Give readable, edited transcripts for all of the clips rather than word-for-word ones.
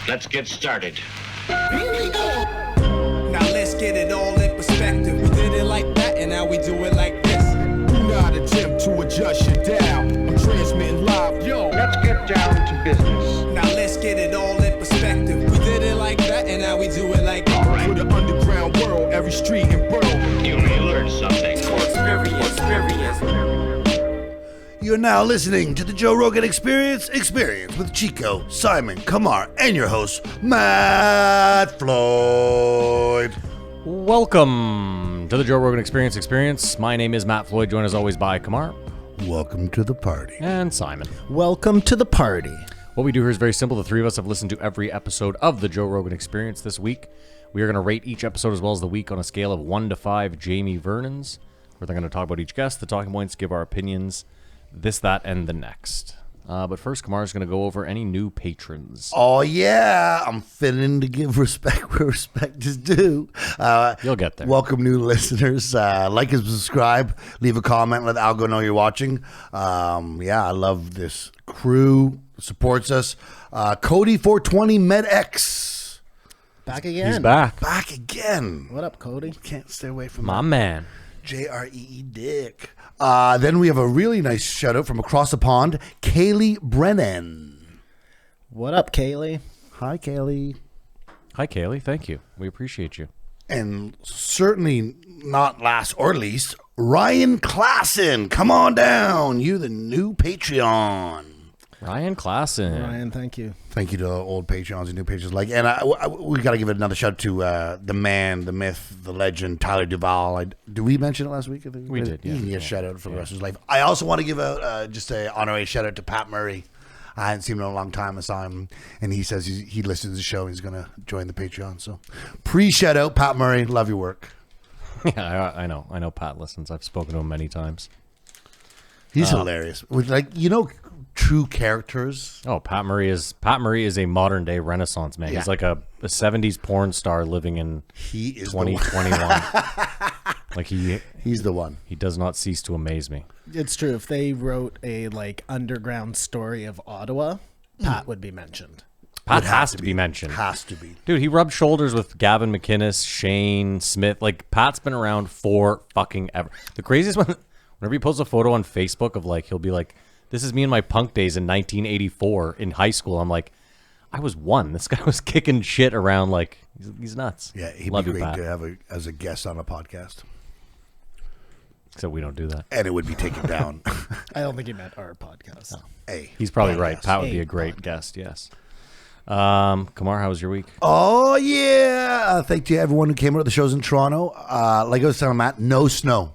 Let's get started. Here we go. Now let's get it all in perspective. We did it like that, and now we do it like this. Do not attempt to adjust your dial. I'm transmitting live, yo. Let's get down to business. Now let's get it all in perspective. We did it like that, and now we do it like this. All right. For the underground world, every street and borough. You may learn something. Experience. You're now listening to the Joe Rogan Experience with Chico, Simon, Kamar, and your host, Matt Floyd. Welcome to the Joe Rogan Experience. My name is Matt Floyd, joined as always by Kamar. Welcome to the party. And Simon. Welcome to the party. What we do here is very simple. The three of us have listened to every episode of the Joe Rogan Experience this week. We are going to rate each episode as well as the week on a scale of 1 to 5 Jamie Vernons. We're going to talk about each guest, the talking points, give our opinions, this, that, and the next. But first, Kamar's going to go over any new patrons. Oh, yeah. I'm fitting to give respect where respect is due. You'll get there. Welcome, new listeners. Like and subscribe. Leave a comment. Let Algo know you're watching. I love this crew. Supports us. Cody 420 MedX. Back again. He's back. Back again. What up, Cody? Can't stay away from My man. J-R-E-E Dick. Then we have a really nice shout out from across the pond, Kaylee Brennan. What up, Kaylee? Hi, Kaylee. Hi, Kaylee. Thank you. We appreciate you. And certainly not last or least, Ryan Klassen. Come on down. You the new Patreon. Ryan Klassen. Ryan, thank you. Thank you to old Patreons and new patrons alike. And we got to give it another shout to the man, the myth, the legend, Tyler Duvall. Did we mention it last week? I think We did, yeah. He can get a shout out for the rest of his life. I also want to give out just an honorary shout out to Pat Murray. I hadn't seen him in a long time. I saw him, and he says he listens to the show. He's going to join the Patreon. So pre-shout out, Pat Murray. Love your work. Yeah, I know. I know Pat listens. I've spoken to him many times. He's hilarious. True characters. Oh, Pat Murray is a modern day Renaissance man. Yeah. He's like a 70s porn star living in He is 2021. Like He's the one. he does not cease to amaze me. It's true. If they wrote a underground story of Ottawa, Pat would be mentioned. Pat has to be mentioned. Has to be. Dude, he rubbed shoulders with Gavin McInnes, Shane Smith. Like, Pat's been around for fucking ever. The craziest one, whenever he posts a photo on Facebook of he'll be like, this is me in my punk days in 1984 in high school. I'm like, I was one. This guy was kicking shit around he's nuts. Yeah, he'd Love be you, great Pat. to have as a guest on a podcast. Except we don't do that. And it would be taken down. I don't think he meant our podcast. Hey, He's probably podcast. right. Pat would be a great guest, yes. Kamar, how was your week? Oh, yeah. Thank you to everyone who came out to the shows in Toronto. Like I was telling Matt, no snow.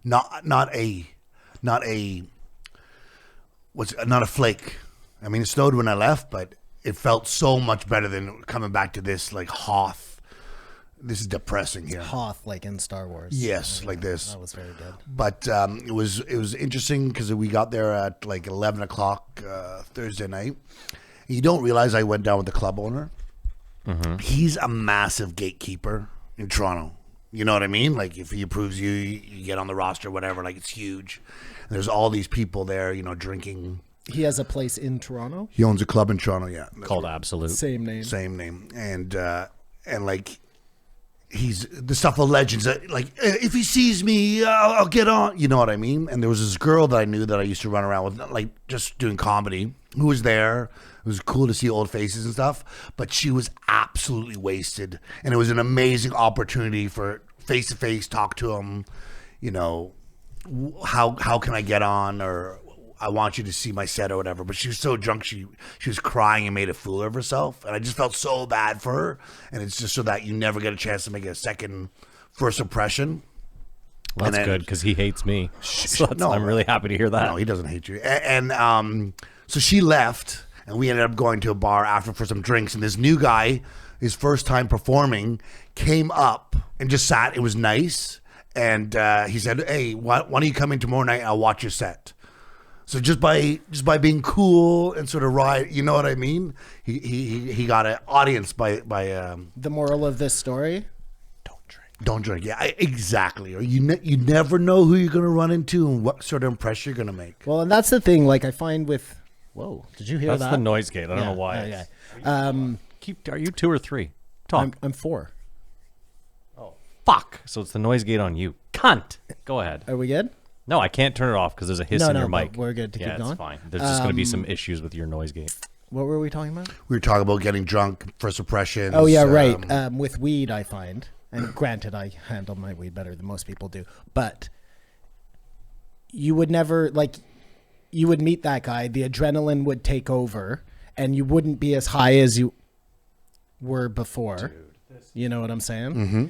Not a flake. I mean, it snowed when I left, but it felt so much better than coming back to this Hoth. This is depressing here. Hoth, like in Star Wars. Yes, like this. That was very good. But it was interesting because we got there at 11 o'clock Thursday night. You don't realize I went down with the club owner. Mm-hmm. He's a massive gatekeeper in Toronto. You know what I mean? If he approves you, you get on the roster, whatever. It's huge. And there's all these people there, drinking. He has a place in Toronto? He owns a club in Toronto, yeah. Called Absolute. Same name. Same name. And he's the stuff of legends. If he sees me, I'll get on. You know what I mean? And there was this girl that I knew that I used to run around with, just doing comedy, who was there. It was cool to see old faces and stuff, but she was absolutely wasted. And it was an amazing opportunity for face-to-face talk to him. How can I get on, or I want you to see my set or whatever. But she was so drunk, she was crying and made a fool of herself. And I just felt so bad for her. And it's just so that you never get a chance to make a first impression. Well, that's good because he hates me. I'm really happy to hear that. No, he doesn't hate you. And so she left, and we ended up going to a bar after for some drinks. And this new guy, his first time performing, came up and just sat. It was nice. And he said, hey, why don't you come in tomorrow night? I'll watch your set. So just by being cool and sort of ride, you know what I mean? He got an audience by The moral of this story? Don't drink. Yeah, exactly. Or you never know who you're going to run into and what sort of impression you're going to make. Well, and that's the thing. I find with... Whoa, did you hear that? That's the noise gate. I don't know why. Yeah. Are you 2 or 3? Talk. I'm 4. Fuck. So it's the noise gate on you. Cunt. Go ahead. Are we good? No, I can't turn it off because there's a hiss No, in no, your but mic. we're good to keep Yeah, going? it's fine. There's just going to be some issues with your noise gate. What were we talking about? We were talking about getting drunk for suppression. Oh yeah, right. With weed, I find, and granted, I handle my weed better than most people do, but you would never you would meet that guy. The adrenaline would take over, and you wouldn't be as high as you were before. You know what I'm saying? Mm-hmm.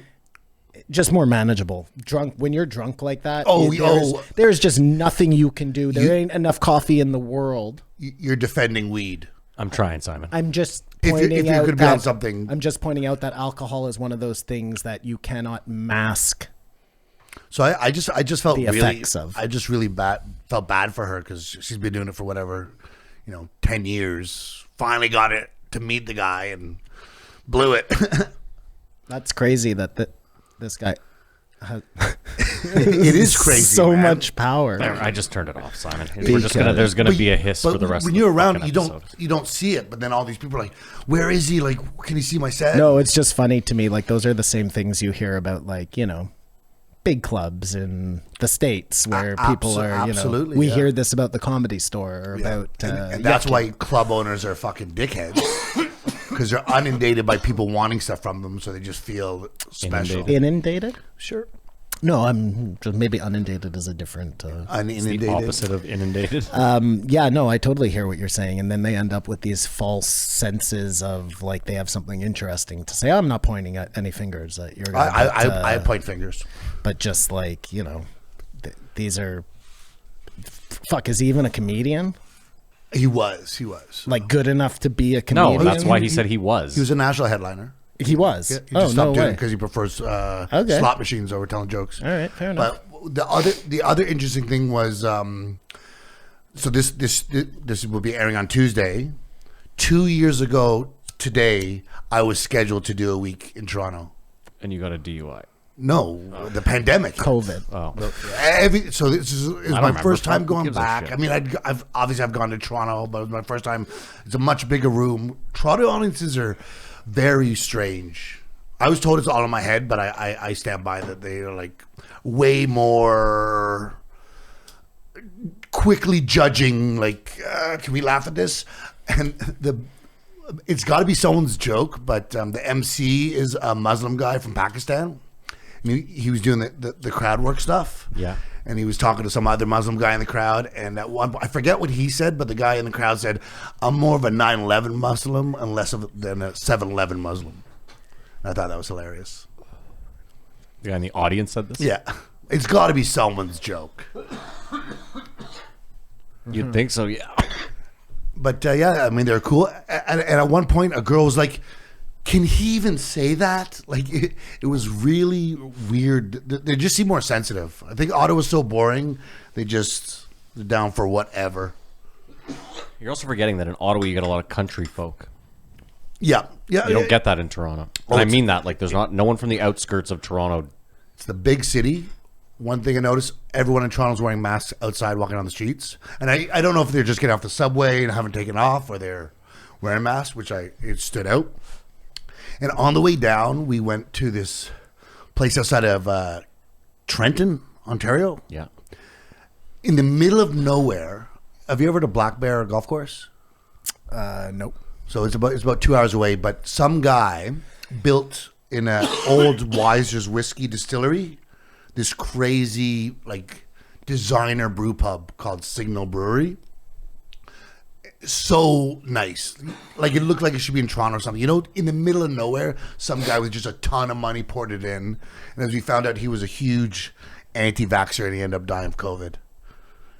Just more manageable. Drunk when you're drunk like that. There's just nothing you can do. There ain't enough coffee in the world. You're defending weed. I'm trying, Simon. I'm just If pointing you're out gonna be on that something- I'm just pointing out that alcohol is one of those things that you cannot mask. So I just felt The really, effects of. I just really felt bad for her because she's been doing it for whatever, 10 years. Finally got it to meet the guy and blew it. That's crazy that this guy has It is crazy. so man. much power. There, I just turned it off, Simon. Because- There's gonna But be a hiss but for the rest when of the you're around, fucking you episode. don't see it. But then all these people are like, "Where is he? Like, can he see my set?" No, it's just funny to me. Like those are the same things you hear about, big clubs in the States where people are. absolutely, we yeah. hear this about the Comedy Store or about. and that's Yucky. why club owners are fucking dickheads because they're inundated by people wanting stuff from them, so they just feel special. Inundated. Sure, No, I'm just maybe inundated is a different. The uninundated. opposite of inundated. Yeah, no, I totally hear what you're saying, and then they end up with these false senses of like they have something interesting to say. I'm not pointing at any fingers at your guy, I point fingers. but just these are. Fuck, is he even a comedian? He was. Like good enough to be a No, comedian? that's why he said he was. He was a national headliner. He was. Yeah, he Oh just no stopped doing it way! because he prefers Okay. slot machines over telling jokes. All right, fair enough. But the other interesting thing was, so this will be airing on Tuesday. 2 years ago today, I was scheduled to do a week in Toronto. And you got a DUI. No, the pandemic. COVID. Oh, So this is my remember. first time Who going gives a back. shit? I mean, I've obviously gone to Toronto, but it was my first time. It's a much bigger room. Toronto audiences are very strange. I was told it's all in my head, but I stand by that. They are like way more quickly judging. Like, can we laugh at this? And it's got to be someone's joke, but the MC is a Muslim guy from Pakistan. And he was doing the crowd work stuff. Yeah. And he was talking to some other Muslim guy in the crowd. And at one point, I forget what he said, but the guy in the crowd said, "I'm more of a 9/11 Muslim and less than a 7/11 Muslim." And I thought that was hilarious. the guy in the audience said this. Yeah. It's got to be someone's joke. You'd think so, yeah. But yeah, I mean, they're cool. And at one point, a girl was like, "Can he even say that?" Like, it was really weird. They just seem more sensitive. I think Ottawa's so boring. They're down for whatever. You're also forgetting that in Ottawa you get a lot of country folk. Yeah. You don't get that in Toronto. And I mean that. Like, there's no one from the outskirts of Toronto. It's the big city. One thing I noticed, everyone in Toronto's wearing masks outside walking on the streets. And I don't know if they're just getting off the subway and haven't taken off or they're wearing masks, which it stood out. And on the way down, we went to this place outside of Trenton, Ontario. Yeah. In the middle of nowhere. Have you ever heard of Black Bear Golf Course? Nope. So it's about 2 hours away. But some guy built in an old Weiser's whiskey distillery this crazy designer brew pub called Signal Brewery. So nice. Like, it looked like it should be in Toronto or something. In the middle of nowhere, some guy with just a ton of money poured it in. And as we found out, he was a huge anti-vaxxer and he ended up dying of COVID.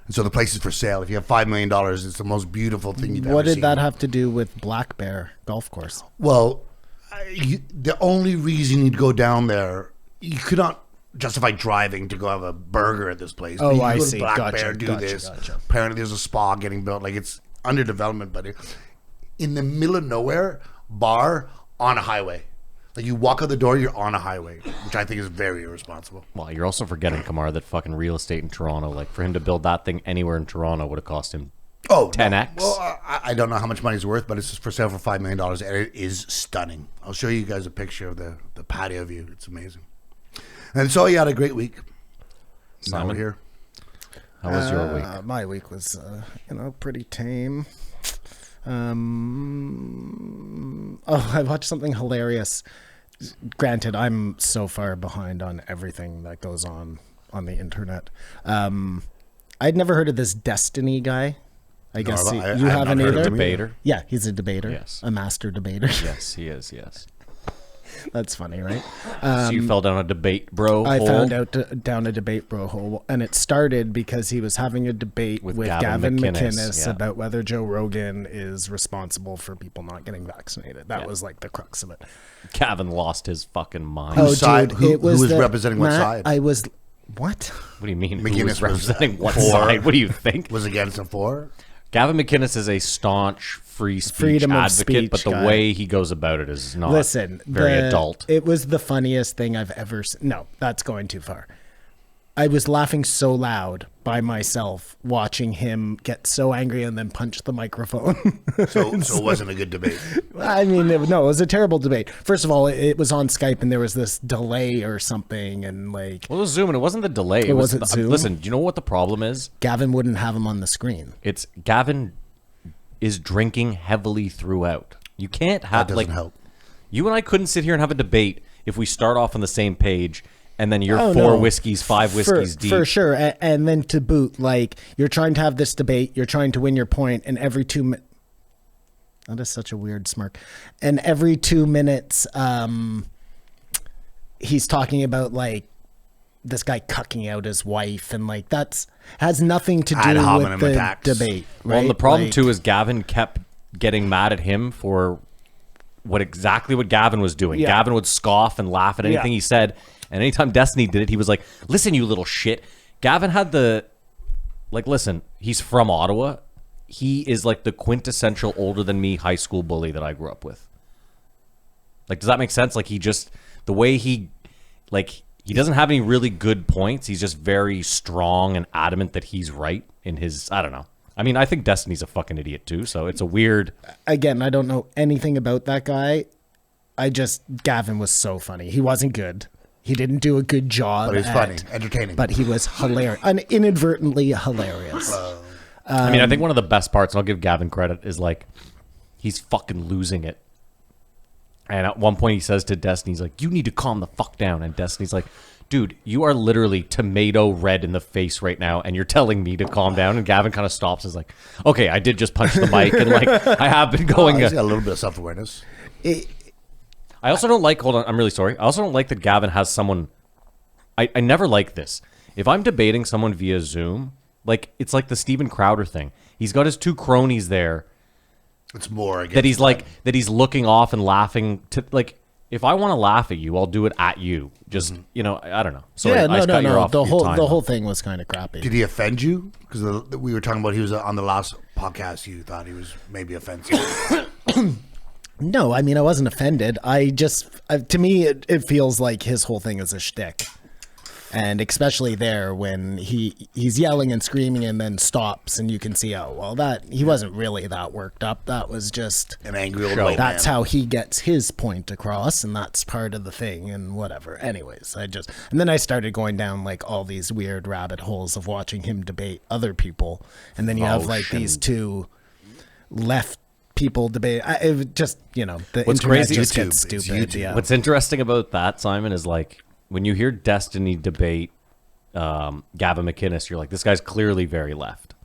And so the place is for sale. If you have $5 million, it's the most beautiful thing you've ever What seen. did that have to do with Black Bear Golf Course? Well, the only reason you'd go down there, you could not justify driving to go have a burger at this place. Oh, But you I go to see. Black Gotcha, Bear, do gotcha, this. gotcha. Apparently, there's a spa getting built. Like, it's under development, but in the middle of nowhere, bar on a highway. Like, you walk out the door, you're on a highway, which I think is very irresponsible. Well, you're also forgetting, Kamar, that fucking real estate in Toronto, like, for him to build that thing anywhere in Toronto would have cost him Oh, 10x. No. Well, I don't know how much money's worth, but it's for sale for $5 million, and it is stunning. I'll show you guys a picture of the patio view. It's amazing. And so you had a great week. Now we're here. How was your week? My week was, pretty tame. I watched something hilarious. Granted, I'm so far behind on everything that goes on the internet. I'd never heard of this Destiny guy. I guess you haven't either. Debater. Yeah, he's a debater. Yes. A master debater. Yes, he is. Yes. That's funny, right? So you fell down a debate, bro. I hole? found out down a debate bro hole, and it started because he was having a debate with Gavin McInnes about whether Joe Rogan is responsible for people not getting vaccinated. That was like the crux of it. Gavin lost his fucking mind. Whose side? Who was representing what side? What? What do you mean? McInnes Who was representing what for- side? What do you think? Was against him for? Gavin McInnes is a staunch free speech Freedom of advocate, speech but the guy. way he goes about it is not very adult. It was the funniest thing I've ever seen. No, that's going too far. I was laughing so loud by myself watching him get so angry and then punch the microphone. So it wasn't a good debate. I mean, it was a terrible debate. First of all, it was on Skype and there was this delay or something, and like Well, it was Zoom, and it wasn't the delay. It was wasn't Zoom? Listen, do you know what the problem is? Gavin wouldn't have him on the screen. It's Gavin is drinking heavily throughout. You can't have That doesn't help. You and I couldn't sit here and have a debate if we start off on the same page and then you're Oh, four no. whiskeys, five whiskeys deep. For sure. And then to boot, like, you're trying to have this debate, you're trying to win your point, and every 2 minutes... That is such a weird smirk. And every 2 minutes, he's talking about, like, this guy cucking out his wife, and, like, that's has nothing to Ad do hominem with the attacks. debate, right? Well, and the problem, Like, too, is Gavin kept getting mad at him for exactly what Gavin was doing. Yeah. Gavin would scoff and laugh at anything he said. And anytime Destiny did it, he was like, listen, you little shit. Gavin had listen, he's from Ottawa. He is like the quintessential older than me high school bully that I grew up with. Like, does that make sense? Like, the way he doesn't have any really good points. He's just very strong and adamant that he's right in his, I don't know. I mean, I think Destiny's a fucking idiot too, so it's a weird... Again, I don't know anything about that guy. Gavin was so funny. He wasn't good. He didn't do a good job. But he's funny, entertaining. But he was hilarious, inadvertently hilarious. I mean, I think one of the best parts, and I'll give Gavin credit, is like, he's fucking losing it. And at one point he says to Destiny, he's like, you need to calm the fuck down. And Destiny's like, dude, you are literally tomato red in the face right now, and you're telling me to calm down. And Gavin kind of stops and is like, okay, I did just punch the mic, and like, I have been going... He's got a little bit of self-awareness. I also don't like, hold on, I'm really sorry. I also don't like that Gavin has someone, I never like this. If I'm debating someone via Zoom, like, it's like the Steven Crowder thing. He's got his two cronies there It's more against that he's like, that he's looking off and laughing to, like, if I want to laugh at you, I'll do it at you. Just, I don't know. Sorry, yeah, I just cut you off The your whole time. the whole thing was kind of crappy. Did he offend you? Because we were talking about he was on the last podcast. You thought he was maybe offensive. No, I mean, I wasn't offended. I just, to me, it feels like his whole thing is a shtick. And especially there when he's yelling and screaming and then stops and you can see, oh, well, that he wasn't really that worked up. That was just An angry old white that's man. how he gets his point across, and that's part of the thing and whatever. Anyways, and then I started going down like all these weird rabbit holes of watching him debate other people. And then you have like these two left people debate. It just, the What's internet crazy- just YouTube. gets It's stupid. YouTube. Yeah. What's interesting about that, Simon, is like when you hear Destiny debate Gavin McInnes, you're like, this guy's clearly very left.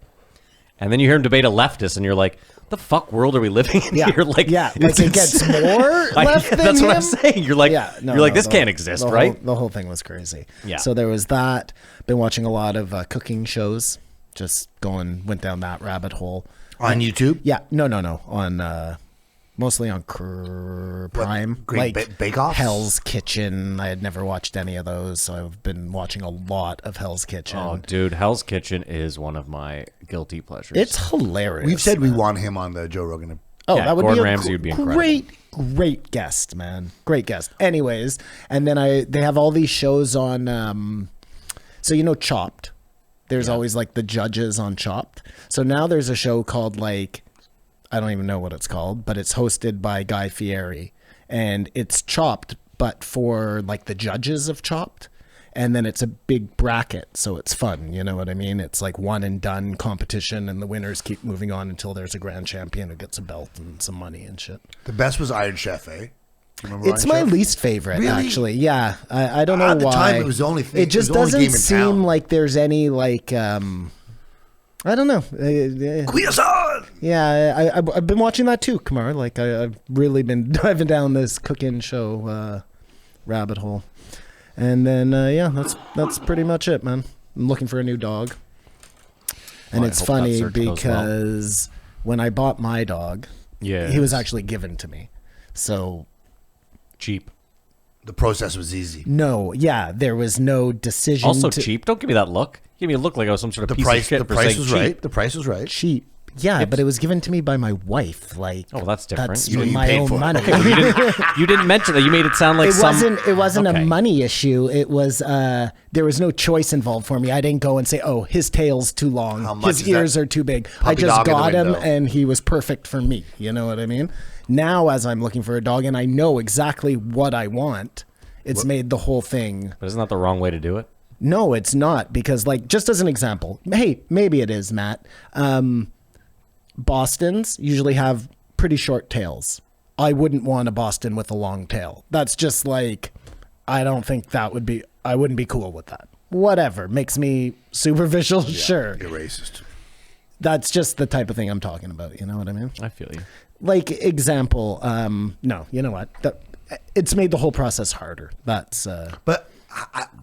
And then you hear him debate a leftist, and you're like, the fuck world are we living in Yeah, here? Like, like it gets more left than that's what I'm him? saying. You're like, this can't exist, right? The whole thing was crazy. Yeah. So there was that. Been watching a lot of cooking shows. Just went down that rabbit hole. On YouTube? Yeah, no. On mostly on Prime, Great Bake-Offs? Hell's Kitchen. I had never watched any of those, so I've been watching a lot of Hell's Kitchen. Oh, dude, Hell's Kitchen is one of my guilty pleasures. It's hilarious. We've said we want him on the Joe Rogan. Oh, Yeah, that would Gordon be a Ramsay would be incredible. great guest, man. Great guest. Anyways, and then they have all these shows on. So Chopped. There's always like the judges on Chopped. So now there's a show called like, I don't even know what it's called, but it's hosted by Guy Fieri, and it's Chopped, but for like the judges of Chopped. And then it's a big bracket, so it's fun. You know what I mean? It's like one and done competition, and the winners keep moving on until there's a grand champion who gets a belt and some money and shit. The best was Iron Chef, eh? Do you remember It's Iron my Chef? least favorite, Really? actually. Yeah, I don't know At the why. time, it was the only thing. It just it was the only doesn't game in seem town. like there's any like. I don't know. Guiazon! Yeah, I've been watching that too, Kamar. Like I've really been diving down this cooking show rabbit hole. And then that's pretty much it, man. I'm looking for a new dog. And Well, I it's hope that funny search goes well. because when I bought my dog, he was actually given to me. So cheap. The process was easy. no, yeah, there was no decision Also to cheap. Don't give me that look. Give me a look like I was some sort of The piece price, of shit the for price saying was cheap. right. The price was right. cheap. Yeah, but it was given to me by my wife. Like, Oh, that's different. That's You know, you my paid own for it. money. You didn't mention that. You made it sound like It wasn't Okay. a money issue. It was there was no choice involved for me. I didn't go and say, "Oh, his tail's too long. How much His is that ears are too big." I puppy just dog in the got him, window? and he was perfect for me. You know what I mean? Now, as I'm looking for a dog, and I know exactly what I want, it's made the whole thing. But isn't that the wrong way to do it? No, it's not, because like just as an example, hey, maybe it is, Matt. Bostons usually have pretty short tails. I wouldn't want a Boston with a long tail. That's just like, I don't think that would be, I wouldn't be cool with that. Whatever, makes me superficial, sure. You're racist. That's just the type of thing I'm talking about, you know what I mean? I feel you. Like example, no, you know what? It's made the whole process harder. That's But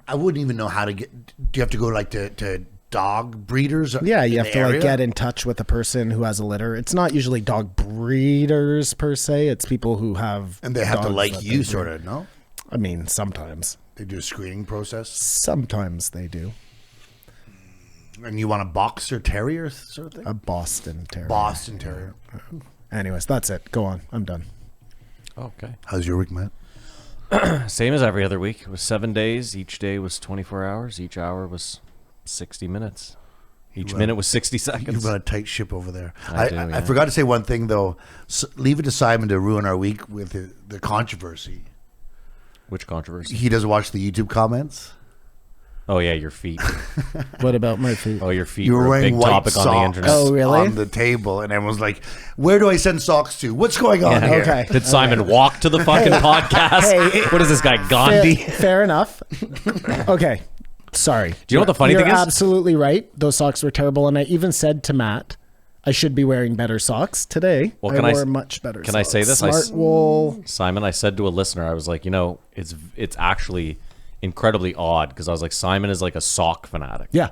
I wouldn't even know how to get. Do you have to go like to dog breeders? yeah, you in have the to like area? get in touch with a person who has a litter. It's not usually dog breeders per se. It's people who have And they have to dogs like that you, they sort breed. of. No, I mean, sometimes. they do a screening process, Sometimes they do. and you want a boxer terrier sort of thing. A Boston Terrier. Boston Terrier. Anyways, that's it. Go on. I'm done. Okay. How's your week, Matt? Same as every other week. It was 7 days. Each day was 24 hours. Each hour was 60 minutes. Each minute was 60 You seconds. run a tight ship over there. I I do, yeah. forgot to say one thing though. Leave it to Simon to ruin our week with the controversy. Which controversy? He doesn't watch the YouTube comments. Oh, yeah, your feet. What about my feet? Oh, your feet You were were a wearing big white topic socks on the internet. Oh, really? on the table, and everyone's like, "Where do I send socks to? What's going on here?" Okay. Did Simon walk to the fucking podcast? Hey, what is this guy, Gandhi? Fair enough. Okay. Sorry. Do you know what the funny You're thing is? absolutely right. Those socks were terrible. And I even said to Matt, I should be wearing better socks. Today, Well, I can I wore s- much better can socks. I say this? Smart wool. Simon, I said to a listener, I was like, it's actually incredibly odd because I was like, Simon is like a sock fanatic. Yeah.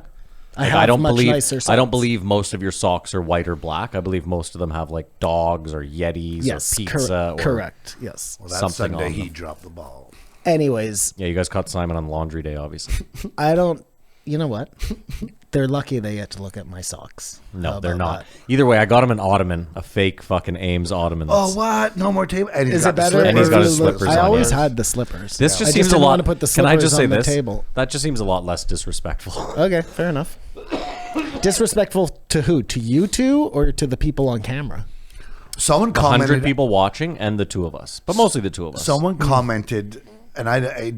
I Like, have I don't much believe nicer socks. I don't believe most of your socks are white or black. I believe most of them have like dogs or Yetis Yes. or pizza. or correct. Yes. Well, that Something Sunday on he them. dropped the ball. Anyways, Yeah, you guys caught Simon on laundry day, obviously. I don't. You know what? They're lucky they get to look at my socks. No, How they're about not. that? Either way, I got him an ottoman, a fake fucking Ames ottoman. Oh, what? No more table. And he's Is got it the better? slippers. And he's got his or- slippers I on, always yeah. had the slippers. This just I seems just a didn't lot. want to put the Can slippers I just say on the this? table. That just seems a lot less disrespectful. Okay, fair enough. Disrespectful to who? To you two or to the people on camera? Someone 100 commented. people watching and the two of us, but mostly the two of us. Someone commented, and I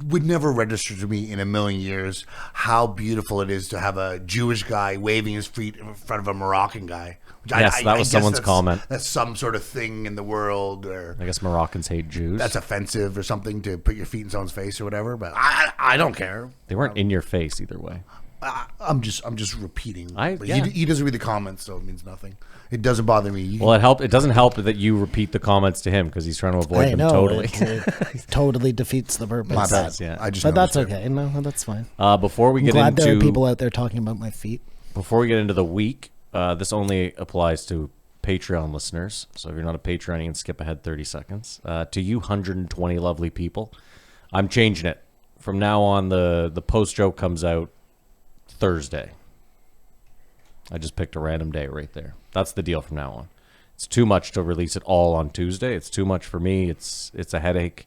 would never register to me in a million years how beautiful it is to have a Jewish guy waving his feet in front of a Moroccan guy. Which Yes, that was guess someone's that's- comment. That's some sort of thing in the world, or I guess Moroccans hate Jews. that's offensive or something to put your feet in someone's face or whatever. But I don't care. They weren't in your face either way. I'm just repeating. But yeah. he doesn't read the comments, so it means nothing. It doesn't bother me. You Well, it doesn't help that you repeat the comments to him because he's trying to avoid I them know. totally. It totally defeats the purpose. my bad. yeah. I just But that's noticed it. okay. No, that's fine. Before we I'm get glad there are into people out there talking about my feet. before we get into the week, this only applies to Patreon listeners. So if you're not a Patreon, you can skip ahead 30 seconds. To you, 120 lovely people, I'm changing it. From now on, the post joke comes out Thursday. I just picked a random day right there. That's the deal from now on. It's too much to release it all on Tuesday. It's too much for me. It's a headache.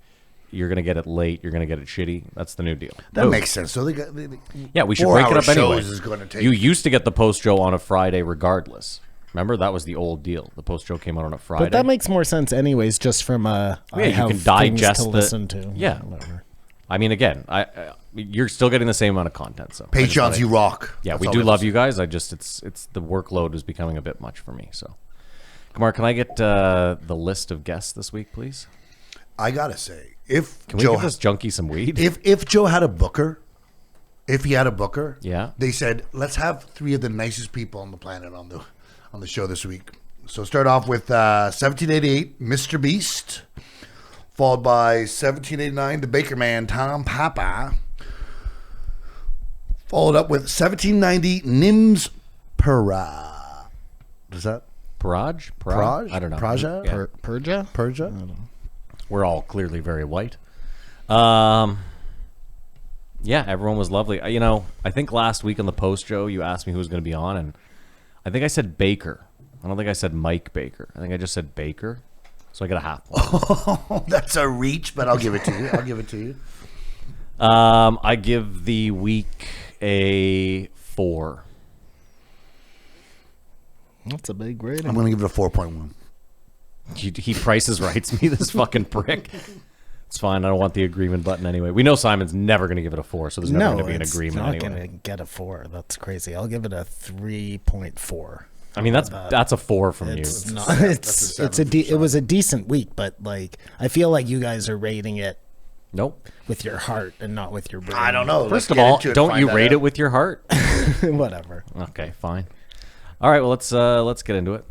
you're going to get it late, you're going to get it shitty. That's the new deal. That Boom. makes sense. So Yeah, we should break it 4-hour up anyway. shows is going to take. You used to get the post show on a Friday regardless. Remember, that was the old deal. The post show came out on a Friday. But that makes more sense, anyways, just from yeah, I you have can digest things to listen to. Yeah, Whatever. I mean, again, you're still getting the same amount of content. So Patreons, you rock. Yeah, That's we all do have love to you guys. It's the workload is becoming a bit much for me. So, Kamar, can I get the list of guests this week, please? I gotta say, if Can we Joe give this junkie some weed? if Joe had a booker, if he had a booker, Yeah. they said let's have 3 of the nicest people on the planet on the show this week. So start off with 1788, Mr. Beast, followed by 1789, the Baker Man, Tom Papa, followed up with 1790, Nims Pera. Is that Paraj? Praj? I don't know. Praja? Yeah. Perja? Persia? We're all clearly very white. Yeah, everyone was lovely. I think last week on the post, Joe, you asked me who was going to be on, and I think I said Baker. I don't think I said Mike Baker. I think I just said Baker. So I get a half point. Oh, that's a reach, but I'll give it to you. I'll give it to you. I give the week a 4. That's a big rating. I'm going to give it a 4.1. He prices rights me, this fucking prick. It's fine. I don't want the agreement button anyway. We know Simon's never going to give it a 4, so there's never going to be an agreement not anyway. going to get a 4. That's crazy. I'll give it a 3.4. I mean, that's a 4 from you. It's not. It was a decent week, but like I feel like you guys are rating it Nope. with your heart and not with your brain. I don't know. First of all, don't you rate it with your heart? Whatever. Okay, fine. All right, well let's get into it.